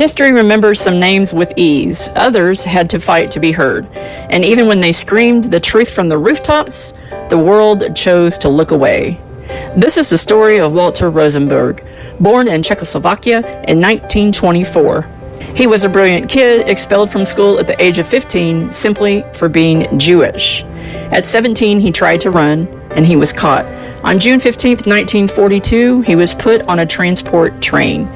History remembers some names with ease. Others had to fight to be heard. And even when they screamed the truth from the rooftops, the world chose to look away. This is the story of Walter Rosenberg, born in Czechoslovakia in 1924. He was a brilliant kid, expelled from school at the age of 15 simply for being Jewish. At 17, he tried to run, and he was caught. On June 15, 1942, he was put on a transport train.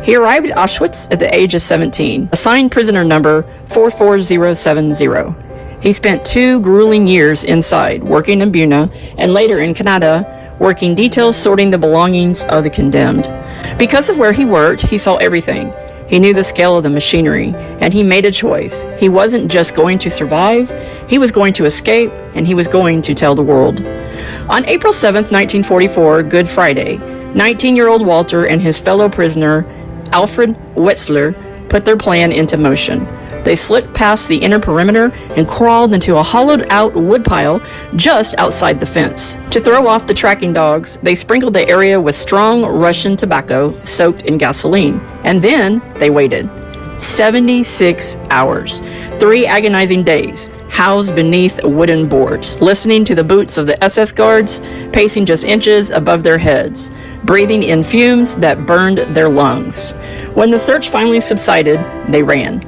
He arrived at Auschwitz at the age of 17, assigned prisoner number 44070. He spent 2 grueling years inside, working in Buna, and later in Canada, working details sorting the belongings of the condemned. Because of where he worked, he saw everything. He knew the scale of the machinery, and he made a choice. He wasn't just going to survive, he was going to escape, and he was going to tell the world. On April 7, 1944, Good Friday, 19-year-old Walter and his fellow prisoner, Vrba-Wetzler, put their plan into motion. They slipped past the inner perimeter and crawled into a hollowed-out woodpile just outside the fence. To throw off the tracking dogs, they sprinkled the area with strong Russian tobacco soaked in gasoline. And then they waited. 76 hours. 3 agonizing days, housed beneath wooden boards, listening to the boots of the SS guards, pacing just inches above their heads, breathing in fumes that burned their lungs. When the search finally subsided, they ran.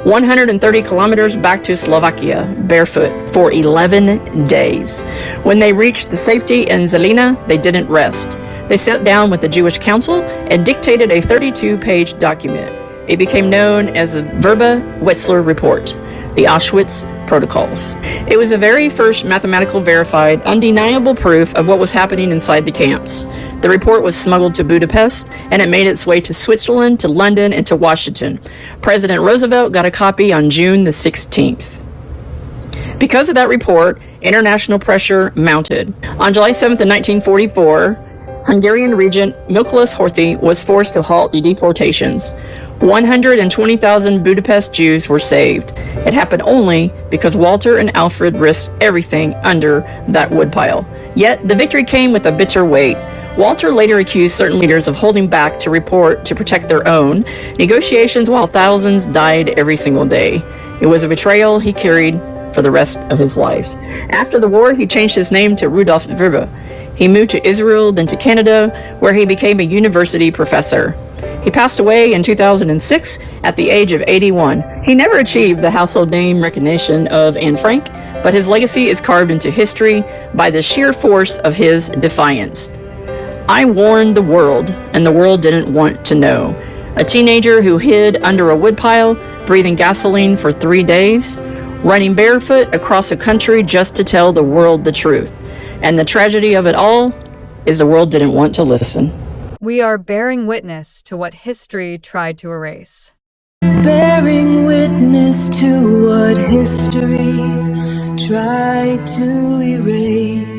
130 kilometers back to Slovakia, barefoot, for 11 days. When they reached the safety in Zelina, they didn't rest. They sat down with the Jewish Council and dictated a 32-page document. It became known as the Vrba-Wetzler Report, the Auschwitz Protocols. It was the very first mathematical verified, undeniable proof of what was happening inside the camps. The report was smuggled to Budapest, and it made its way to Switzerland, to London, and to Washington. President Roosevelt got a copy on June the 16th. Because of that report, international pressure mounted. On July 7th of 1944, Hungarian regent Miklós Horthy was forced to halt the deportations. 120,000 Budapest Jews were saved. It happened only because Walter and Alfred risked everything under that woodpile. Yet the victory came with a bitter weight. Walter later accused certain leaders of holding back to report to protect their own negotiations while thousands died every single day. It was a betrayal he carried for the rest of his life. After the war, he changed his name to Rudolf Vrba. He moved to Israel, then to Canada, where he became a university professor. He passed away in 2006 at the age of 81. He never achieved the household name recognition of Anne Frank, but his legacy is carved into history by the sheer force of his defiance. I warned the world, and the world didn't want to know. A teenager who hid under a woodpile, breathing gasoline for 3 days, running barefoot across a country just to tell the world the truth. And the tragedy of it all is the world didn't want to listen. We are bearing witness to what history tried to erase. Bearing witness to what history tried to erase.